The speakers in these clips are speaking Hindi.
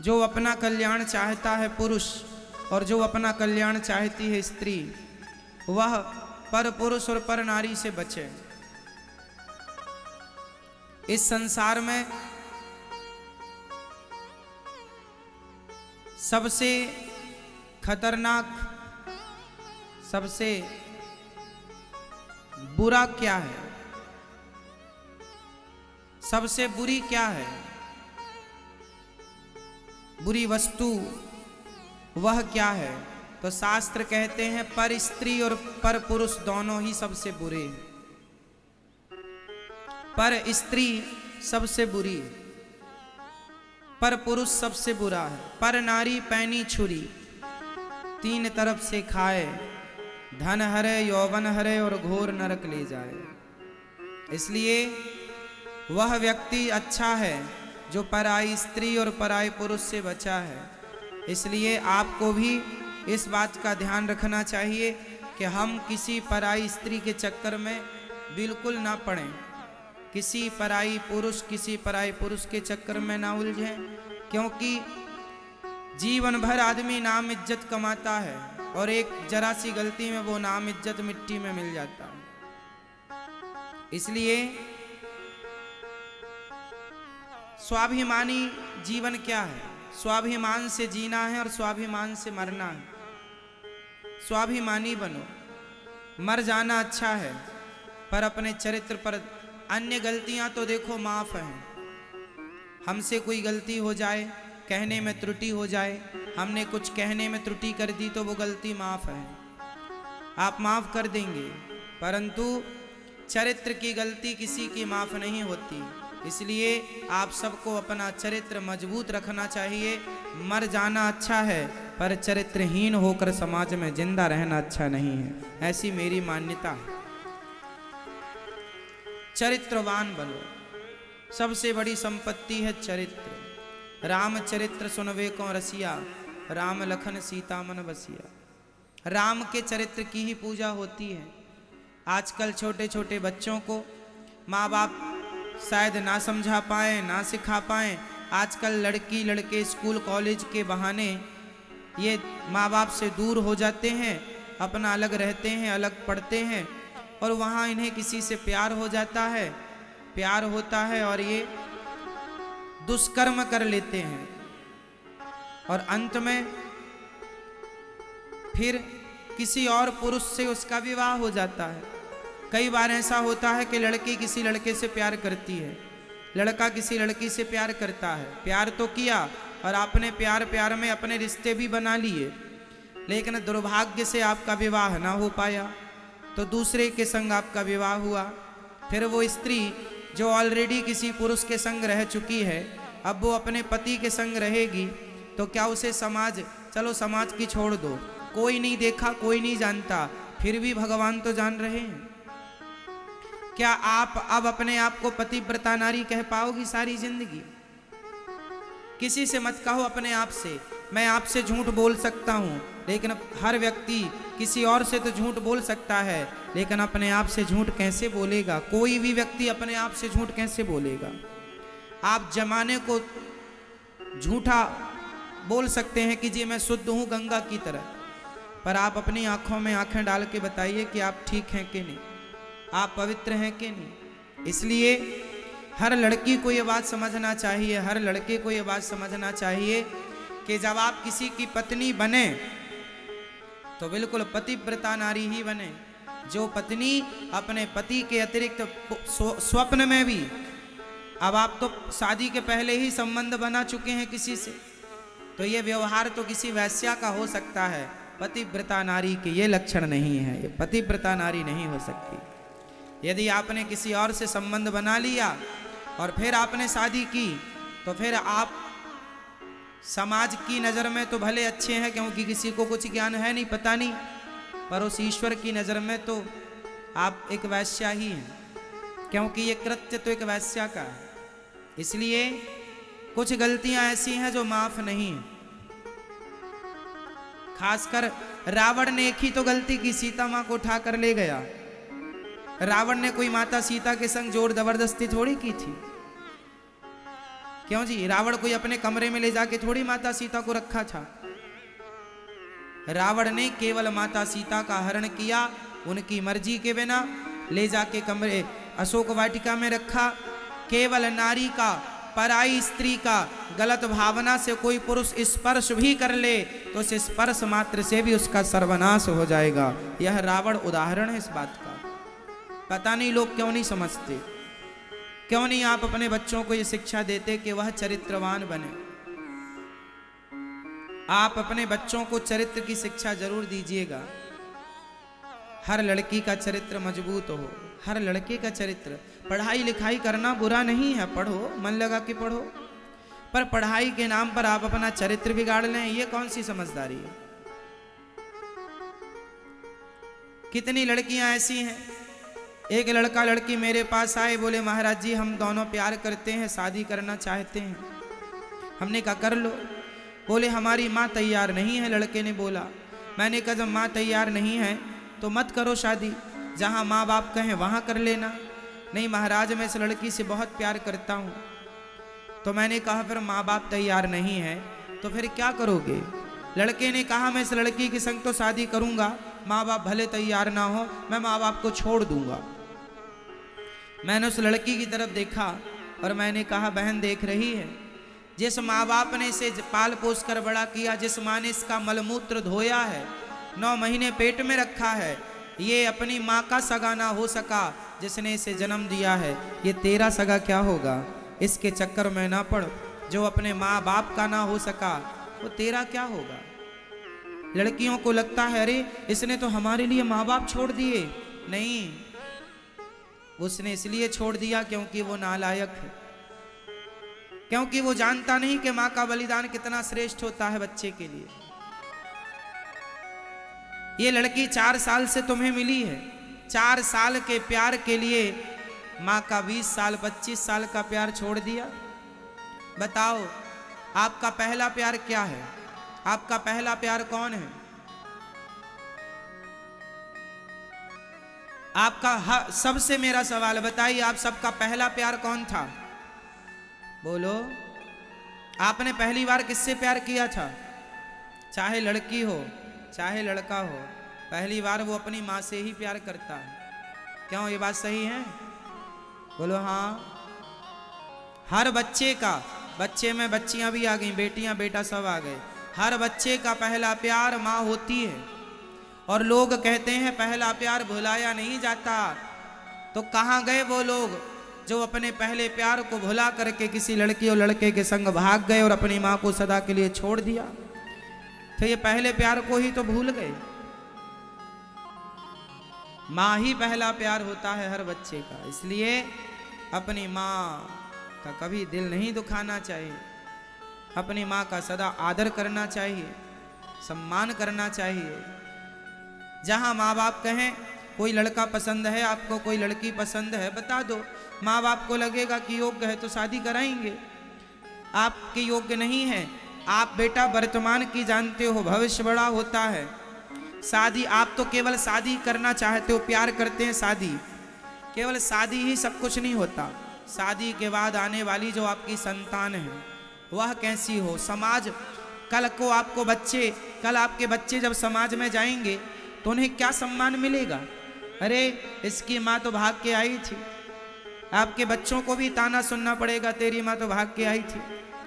जो अपना कल्याण चाहता है पुरुष और जो अपना कल्याण चाहती है स्त्री, वह पर पुरुष और पर नारी से बचे। इस संसार में सबसे खतरनाक, सबसे बुरा क्या है, सबसे बुरी क्या है, बुरी वस्तु वह क्या है? तो शास्त्र कहते हैं पर स्त्री और पर पुरुष दोनों ही सबसे बुरे हैं। पर स्त्री सबसे बुरी है, पर पुरुष सबसे बुरा है। पर नारी पैनी छुरी, तीन तरफ से खाए, धन हरे, यौवन हरे और घोर नरक ले जाए। इसलिए वह व्यक्ति अच्छा है जो पराई स्त्री और पराई पुरुष से बचा है। इसलिए आपको भी इस बात का ध्यान रखना चाहिए कि हम किसी पराई स्त्री के चक्कर में बिल्कुल ना पड़ें, किसी पराई पुरुष के चक्कर में ना उलझें, क्योंकि जीवन भर आदमी नाम इज्जत कमाता है और एक जरा सी गलती में वो नाम इज्जत मिट्टी में मिल जाता है। इसलिए स्वाभिमानी जीवन क्या है? स्वाभिमान से जीना है और स्वाभिमान से मरना है। स्वाभिमानी बनो। मर जाना अच्छा है, पर अपने चरित्र पर, अन्य गलतियां तो देखो माफ हैं। हमसे कोई गलती हो जाए, कहने में त्रुटि हो जाए, हमने कुछ कहने में त्रुटि कर दी तो वो गलती माफ है, आप माफ कर देंगे, परंतु चरित्र की गलती किसी की माफ नहीं होती। इसलिए आप सबको अपना चरित्र मजबूत रखना चाहिए। मर जाना अच्छा है, पर चरित्रहीन होकर समाज में जिंदा रहना अच्छा नहीं है, ऐसी मेरी मान्यता है। चरित्रवान बनो। सबसे बड़ी संपत्ति है चरित्र। रामचरित्र सुनवे को रसिया, राम लखन सीता मन बसिया। राम के चरित्र की ही पूजा होती है। आजकल छोटे छोटे बच्चों को माँ बाप शायद ना समझा पाए, ना सिखा पाए। आजकल लड़की लड़के स्कूल कॉलेज के बहाने ये माँ बाप से दूर हो जाते हैं, अपना अलग रहते हैं, अलग पढ़ते हैं, और वहाँ इन्हें किसी से प्यार हो जाता है, प्यार होता है और ये दुष्कर्म कर लेते हैं, और अंत में फिर किसी और पुरुष से उसका विवाह हो जाता है। कई बार ऐसा होता है कि लड़की किसी लड़के से प्यार करती है, लड़का किसी लड़की से प्यार करता है। प्यार तो किया और आपने प्यार में अपने रिश्ते भी बना लिए, लेकिन दुर्भाग्य से आपका विवाह ना हो पाया, तो दूसरे के संग आपका विवाह हुआ। फिर वो स्त्री जो ऑलरेडी किसी पुरुष के संग रह चुकी है, अब वो अपने पति के संग रहेगी, तो क्या उसे समाज, चलो समाज की छोड़ दो, कोई नहीं देखा, कोई नहीं जानता, फिर भी भगवान तो जान रहे हैं। क्या आप अब अपने आप को पतिव्रता नारी कह पाओगी सारी जिंदगी? किसी से मत कहो अपने आप से, मैं आपसे झूठ बोल सकता हूँ, लेकिन हर व्यक्ति किसी और से तो झूठ बोल सकता है, लेकिन अपने आप से झूठ कैसे बोलेगा? कोई भी व्यक्ति अपने आप से झूठ कैसे बोलेगा? आप जमाने को झूठा बोल सकते हैं कि जी मैं शुद्ध हूँ गंगा की तरह, पर आप अपनी आंखों में आंखें डाल के बताइए कि आप ठीक हैं कि नहीं, आप पवित्र हैं कि नहीं। इसलिए हर लड़की को ये बात समझना चाहिए, हर लड़के को ये बात समझना चाहिए कि जब आप किसी की पत्नी बने तो बिल्कुल पतिव्रता नारी ही बने। जो पत्नी अपने पति के अतिरिक्त स्वप्न में भी, अब आप तो शादी के पहले ही संबंध बना चुके हैं किसी से, तो ये व्यवहार तो किसी वैश्या का हो सकता है, पतिव्रता नारी के ये लक्षण नहीं है, ये पतिव्रता नारी नहीं हो सकती। यदि आपने किसी और से संबंध बना लिया और फिर आपने शादी की, तो फिर आप समाज की नज़र में तो भले अच्छे हैं, क्योंकि किसी को कुछ ज्ञान है नहीं, पता नहीं, पर उस ईश्वर की नज़र में तो आप एक वैश्या ही हैं, क्योंकि ये कृत्य तो एक वैश्या का है। इसलिए कुछ गलतियां ऐसी हैं जो माफ नहीं है। खासकर रावण ने एक ही तो गलती की, सीता मां को उठा कर ले गया। रावण ने कोई माता सीता के संग जोर जबरदस्ती थोड़ी की थी। क्यों जी? रावण कोई अपने कमरे में ले जाके थोड़ी माता सीता को रखा था। रावण ने केवल माता सीता का हरण किया, उनकी मर्जी के बिना ले जाके कमरे अशोक वाटिका में रखा। केवल नारी का, पराई स्त्री का गलत भावना से कोई पुरुष स्पर्श भी कर ले तो उस स्पर्श मात्र से भी उसका सर्वनाश हो जाएगा। यह रावण उदाहरण है इस बात का। पता नहीं लोग क्यों नहीं समझते, क्यों नहीं आप अपने बच्चों को ये शिक्षा देते कि वह चरित्रवान बने। आप अपने बच्चों को चरित्र की शिक्षा जरूर दीजिएगा। हर लड़की का चरित्र मजबूत हो, हर लड़के का चरित्र। पढ़ाई लिखाई करना बुरा नहीं है, पढ़ो, मन लगा के पढ़ो, पर पढ़ाई के नाम पर आप अपना चरित्र बिगाड़ लें, ये कौन सी समझदारी है? कितनी लड़कियां ऐसी हैं, एक लड़का लड़की मेरे पास आए, बोले महाराज जी हम दोनों प्यार करते हैं, शादी करना चाहते हैं। हमने कहा कर लो। बोले हमारी माँ तैयार नहीं है, लड़के ने बोला। मैंने कहा जब माँ तैयार नहीं है तो मत करो शादी, जहाँ माँ बाप कहें वहाँ कर लेना। नहीं महाराज मैं इस लड़की से बहुत प्यार करता हूँ। तो मैंने कहा फिर माँ बाप तैयार नहीं है तो फिर क्या करोगे? लड़के ने कहा मैं इस लड़की के संग तो शादी करूँगा, माँ बाप भले तैयार ना हो, मैं माँ बाप को छोड़ दूंगा। मैंने उस लड़की की तरफ देखा और मैंने कहा बहन देख रही है, जिस माँ बाप ने इसे पाल पोस कर बड़ा किया, जिस माँ ने इसका मलमूत्र धोया है, 9 महीने पेट में रखा है, ये अपनी माँ का सगा ना हो सका जिसने इसे जन्म दिया है, ये तेरा सगा क्या होगा? इसके चक्कर में ना पड़। जो अपने माँ बाप का ना हो सका वो तेरा क्या होगा? लड़कियों को लगता है अरे इसने तो हमारे लिए माँ बाप छोड़ दिए। नहीं, उसने इसलिए छोड़ दिया क्योंकि वो नालायक है, क्योंकि वो जानता नहीं कि माँ का बलिदान कितना श्रेष्ठ होता है बच्चे के लिए। ये लड़की 4 साल से तुम्हें मिली है, 4 साल के प्यार के लिए माँ का 20 साल 25 साल का प्यार छोड़ दिया। बताओ आपका पहला प्यार क्या है? आपका पहला प्यार कौन है? आपका सबसे मेरा सवाल बताइए, आप सबका पहला प्यार कौन था? बोलो, आपने पहली बार किससे प्यार किया था? चाहे लड़की हो चाहे लड़का हो, पहली बार वो अपनी माँ से ही प्यार करता है। क्यों, ये बात सही है? बोलो हाँ। हर बच्चे का, बच्चे में बच्चियां भी आ गई, बेटियां बेटा सब आ गए, हर बच्चे का पहला प्यार माँ होती है। और लोग कहते हैं पहला प्यार भुलाया नहीं जाता, तो कहाँ गए वो लोग जो अपने पहले प्यार को भुला करके किसी लड़की और लड़के के संग भाग गए और अपनी माँ को सदा के लिए छोड़ दिया? तो ये पहले प्यार को ही तो भूल गए। माँ ही पहला प्यार होता है हर बच्चे का, इसलिए अपनी माँ का कभी दिल नहीं दुखाना चाहिए, अपनी माँ का सदा आदर करना चाहिए, सम्मान करना चाहिए। जहाँ माँ बाप कहें कोई लड़का पसंद है आपको, कोई लड़की पसंद है, बता दो। माँ बाप को लगेगा कि योग्य है तो शादी कराएंगे, आपके योग्य नहीं है। आप बेटा वर्तमान की जानते हो, भविष्य बड़ा होता है। शादी, आप तो केवल शादी करना चाहते हो, प्यार करते हैं शादी, केवल शादी ही सब कुछ नहीं होता। शादी के बाद आने वाली जो आपकी संतान है वह कैसी हो, समाज कल को आपको बच्चे, कल आपके बच्चे जब समाज में जाएंगे तो उन्हें क्या सम्मान मिलेगा? अरे इसकी माँ तो भाग के आई थी। आपके बच्चों को भी ताना सुनना पड़ेगा, तेरी माँ तो भाग के आई थी,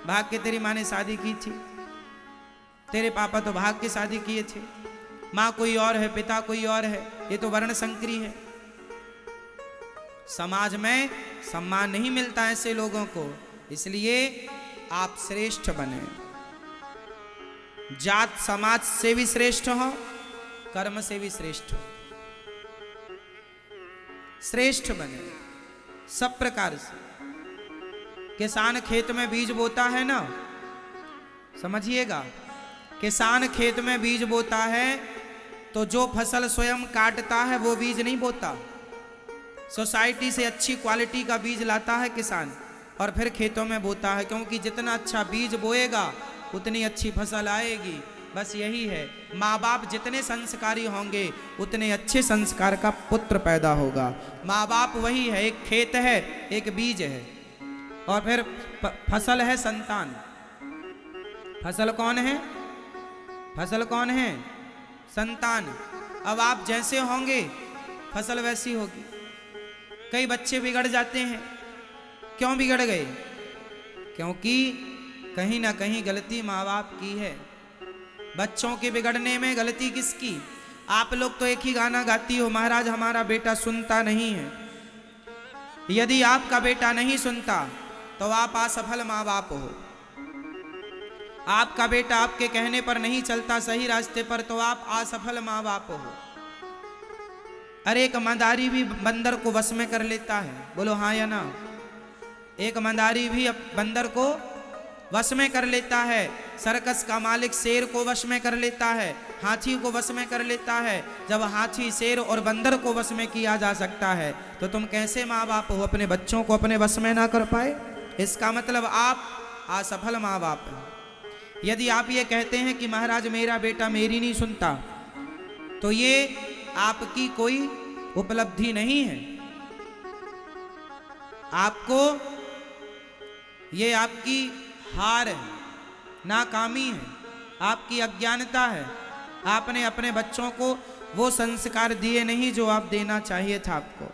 भाग के तेरी माँ ने शादी की थी, तेरे पापा तो भाग के शादी किए थे, माँ कोई और है पिता कोई और है, ये तो वर्ण संकरी है। समाज में सम्मान नहीं मिलता ऐसे लोगों को, इसलिए आप श्रेष्ठ बने। जात समाज से भी श्रेष्ठ हो, कर्म से भी श्रेष्ठ हो, श्रेष्ठ बने सब प्रकार से। किसान खेत में बीज बोता है ना, समझिएगा, किसान खेत में बीज बोता है तो जो फसल स्वयं काटता है वो बीज नहीं बोता, सोसाइटी से अच्छी क्वालिटी का बीज लाता है किसान और फिर खेतों में बोता है, क्योंकि जितना अच्छा बीज बोएगा उतनी अच्छी फसल आएगी। बस यही है, माँ बाप जितने संस्कारी होंगे उतने अच्छे संस्कार का पुत्र पैदा होगा। माँ बाप वही है, एक खेत है एक बीज है, और फिर फसल है संतान। फसल कौन है? फसल कौन है? संतान। अब आप जैसे होंगे फसल वैसी होगी। कई बच्चे बिगड़ जाते हैं। क्यों बिगड़ गए? क्योंकि कहीं ना कहीं गलती माँ बाप की है। बच्चों के बिगड़ने में गलती किसकी? आप लोग तो एक ही गाना गाती हो, महाराज हमारा बेटा सुनता नहीं है। यदि आपका बेटा नहीं सुनता तो आप असफल माँ बाप हो। आपका बेटा आपके कहने पर नहीं चलता सही रास्ते पर तो आप असफल माँ बाप हो। अरे एक मदारी भी बंदर को वश में कर लेता है, बोलो हाँ या ना? एक मदारी भी बंदर को वश में कर लेता है। सर्कस का मालिक शेर को वश में कर लेता है, हाथी को वश में कर लेता है। जब हाथी, शेर और बंदर को वश में किया जा सकता है तो तुम कैसे माँ बाप हो अपने बच्चों को अपने वश में ना कर पाए? इसका मतलब आप असफल माँ बाप हैं। यदि आप ये कहते हैं कि महाराज मेरा बेटा मेरी नहीं सुनता, तो ये आपकी कोई उपलब्धि नहीं है। आपको ये आपकी हार है, नाकामी है, आपकी अज्ञानता है। आपने अपने बच्चों को वो संस्कार दिए नहीं जो आप देना चाहिए था। आपको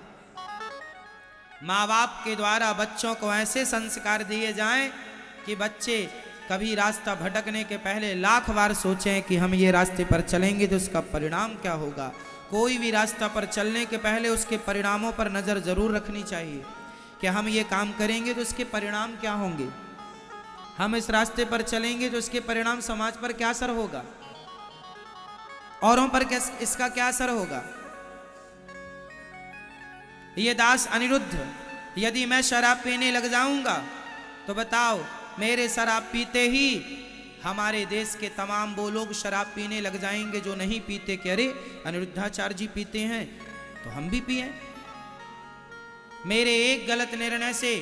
माँ बाप के द्वारा बच्चों को ऐसे संस्कार दिए जाएं कि बच्चे कभी रास्ता भटकने के पहले लाख बार सोचें कि हम ये रास्ते पर चलेंगे तो उसका परिणाम क्या होगा। कोई भी रास्ता पर चलने के पहले उसके परिणामों पर नज़र जरूर रखनी चाहिए कि हम ये काम करेंगे तो इसके परिणाम क्या होंगे। हम इस रास्ते पर चलेंगे तो इसके परिणाम समाज पर क्या असर होगा, औरों पर इसका क्या असर होगा। ये दास अनिरुद्ध, यदि मैं शराब पीने लग जाऊंगा तो बताओ मेरे शराब पीते ही हमारे देश के तमाम वो लोग शराब पीने लग जाएंगे जो नहीं पीते कि अरे अनिरुद्धाचार्य जी पीते हैं तो हम भी पिए। मेरे एक गलत निर्णय से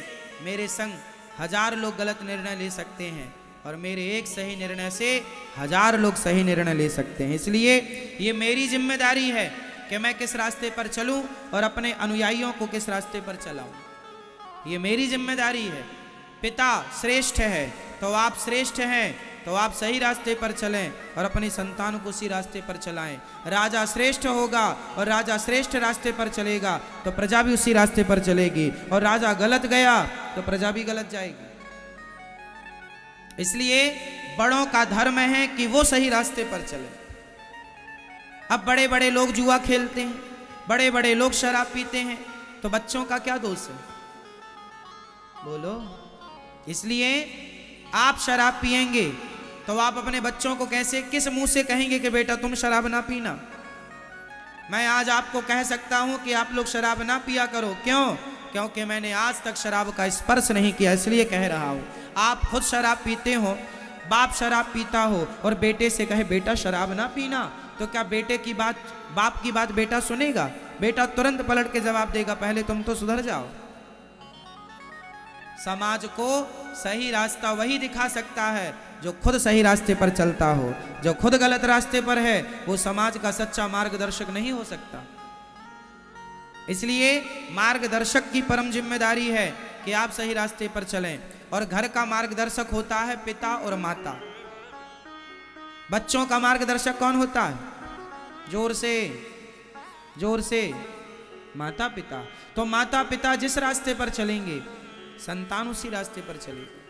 मेरे संग 1000 लोग गलत निर्णय ले सकते हैं और मेरे एक सही निर्णय से 1000 लोग सही निर्णय ले सकते हैं। इसलिए ये मेरी जिम्मेदारी है कि मैं किस रास्ते पर चलूं और अपने अनुयायियों को किस रास्ते पर चलाऊं। ये मेरी जिम्मेदारी है। पिता श्रेष्ठ है तो आप श्रेष्ठ हैं तो आप सही रास्ते पर चलें और अपनी संतान को उसी रास्ते पर चलाएं। राजा श्रेष्ठ होगा और राजा श्रेष्ठ रास्ते पर चलेगा तो प्रजा भी उसी रास्ते पर चलेगी, और राजा गलत गया तो प्रजा भी गलत जाएगी। इसलिए बड़ों का धर्म है कि वो सही रास्ते पर चले। अब बड़े बड़े लोग जुआ खेलते हैं, बड़े बड़े लोग शराब पीते हैं, तो बच्चों का क्या दोष है? बोलो। इसलिए आप शराब पिएंगे तो आप अपने बच्चों को कैसे, किस मुंह से कहेंगे कि बेटा तुम शराब ना पीना? मैं आज आपको कह सकता हूं कि आप लोग शराब ना पिया करो। क्यों? क्योंकि मैंने आज तक शराब का स्पर्श नहीं किया, इसलिए कह रहा हूं। आप खुद शराब पीते हो, बाप शराब पीता हो और बेटे से कहे बेटा शराब ना पीना, तो क्या बेटे की बात, बाप की बात बेटा सुनेगा? बेटा तुरंत पलट के जवाब देगा पहले तुम तो सुधर जाओ। समाज को सही रास्ता वही दिखा सकता है जो खुद सही रास्ते पर चलता हो। जो खुद गलत रास्ते पर है वो समाज का सच्चा मार्गदर्शक नहीं हो सकता। इसलिए मार्गदर्शक की परम जिम्मेदारी है कि आप सही रास्ते पर चलें, और घर का मार्गदर्शक होता है पिता और माता। बच्चों का मार्गदर्शक कौन होता है? जोर से, जोर से, माता पिता। तो माता पिता जिस रास्ते पर चलेंगे संतान उसी रास्ते पर चलेगी।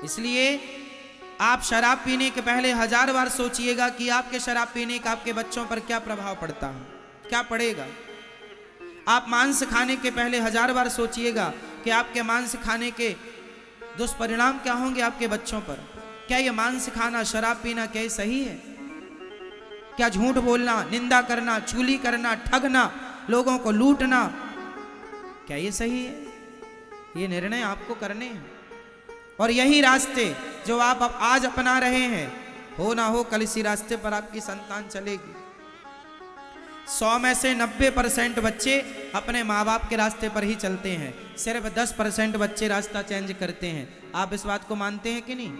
इसलिए आप शराब पीने के पहले 1000 बार सोचिएगा कि आपके शराब पीने का आपके बच्चों पर क्या प्रभाव पड़ता है, क्या पड़ेगा। आप मांस खाने के पहले 1000 बार सोचिएगा कि आपके मांस खाने के दुष्परिणाम क्या होंगे आपके बच्चों पर। क्या ये मांस खाना, शराब पीना क्या सही है? क्या झूठ बोलना, निंदा करना, चुगली करना, ठगना, लोगों को लूटना, क्या ये सही है? ये निर्णय आपको करने हैं। और यही रास्ते जो आप अब आज अपना रहे हैं, हो ना हो कल इसी रास्ते पर आपकी संतान चलेगी। 100 में से 90% बच्चे अपने माँ बाप के रास्ते पर ही चलते हैं, सिर्फ 10% बच्चे रास्ता चेंज करते हैं। आप इस बात को मानते हैं कि नहीं?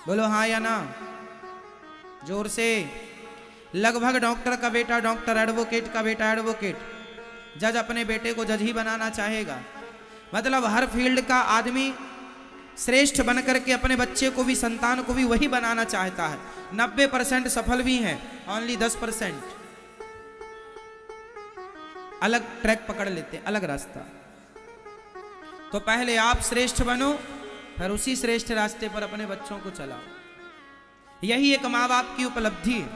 बोलो हाँ या ना, जोर से। लगभग डॉक्टर का बेटा डॉक्टर, एडवोकेट का बेटा एडवोकेट, जज अपने बेटे को जज ही बनाना चाहेगा। मतलब हर फील्ड का आदमी श्रेष्ठ बनकर के अपने बच्चे को भी, संतान को भी वही बनाना चाहता है। 90% सफल भी हैं, ओनली 10% अलग ट्रैक पकड़ लेते, अलग रास्ता। तो पहले आप श्रेष्ठ बनो, फिर उसी श्रेष्ठ रास्ते पर अपने बच्चों को चलाओ। यही एक माँ बाप की उपलब्धि है।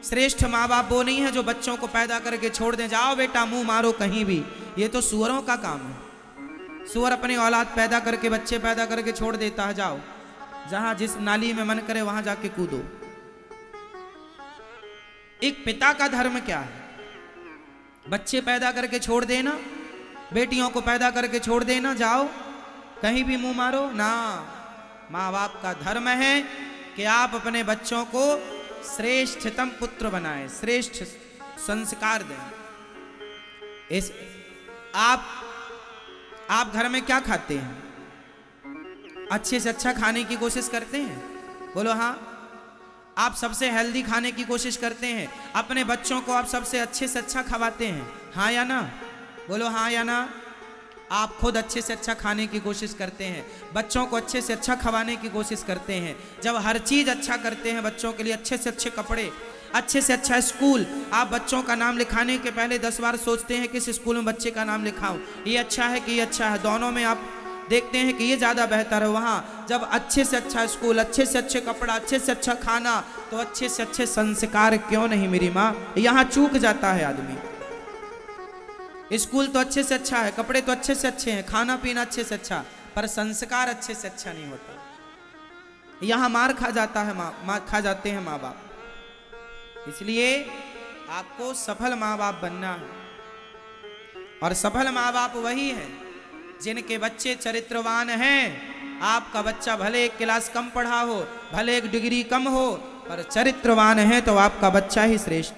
श्रेष्ठ माँ बाप वो नहीं है जो बच्चों को पैदा करके छोड़ दें, जाओ बेटा मुंह मारो कहीं भी। ये तो सुअरों का काम है। सुअर अपने औलाद पैदा करके, बच्चे पैदा करके छोड़ देता है, जाओ जहां जिस नाली में मन करे वहां जाके कूदो। एक पिता का धर्म क्या है? बच्चे पैदा करके छोड़ देना, बेटियों को पैदा करके छोड़ देना, जाओ कहीं भी मुंह मारो ना। माँ बाप का धर्म है कि आप अपने बच्चों को श्रेष्ठतम पुत्र बनाएं, श्रेष्ठ संस्कार दें। इस आप घर में क्या खाते हैं? अच्छे से अच्छा खाने की कोशिश करते हैं? बोलो हाँ। आप सबसे हेल्दी खाने की कोशिश करते हैं? अपने बच्चों को आप सबसे अच्छे से अच्छा खवाते हैं? हाँ या ना? बोलो हाँ या ना। आप खुद अच्छे से अच्छा खाने की कोशिश करते हैं, बच्चों को अच्छे से अच्छा खवाने की कोशिश करते हैं। जब हर चीज़ अच्छा करते हैं बच्चों के लिए, अच्छे से अच्छे कपड़े, अच्छे से अच्छा स्कूल, आप बच्चों का नाम लिखाने के पहले 10 बार सोचते हैं किस स्कूल में बच्चे का नाम लिखाऊं, ये अच्छा है कि ये अच्छा है। दोनों में आप देखते हैं कि ये ज़्यादा बेहतर है। वहाँ जब अच्छे से अच्छा स्कूल, अच्छे से अच्छे कपड़ा, अच्छे से अच्छा खाना, तो अच्छे से अच्छे संस्कार क्यों नहीं मेरी माँ? यहाँ चूक जाता है आदमी। स्कूल तो अच्छे से अच्छा है, कपड़े तो अच्छे से अच्छे हैं, खाना पीना अच्छे से अच्छा, पर संस्कार अच्छे से अच्छा नहीं होता। यहाँ मार खा जाता है, मार खा जाते हैं माँ बाप। इसलिए आपको सफल माँ बाप बनना है। और सफल माँ बाप वही है जिनके बच्चे चरित्रवान हैं। आपका बच्चा भले एक क्लास कम पढ़ा हो, भले एक डिग्री कम हो, पर चरित्रवान है तो आपका बच्चा ही श्रेष्ठ है।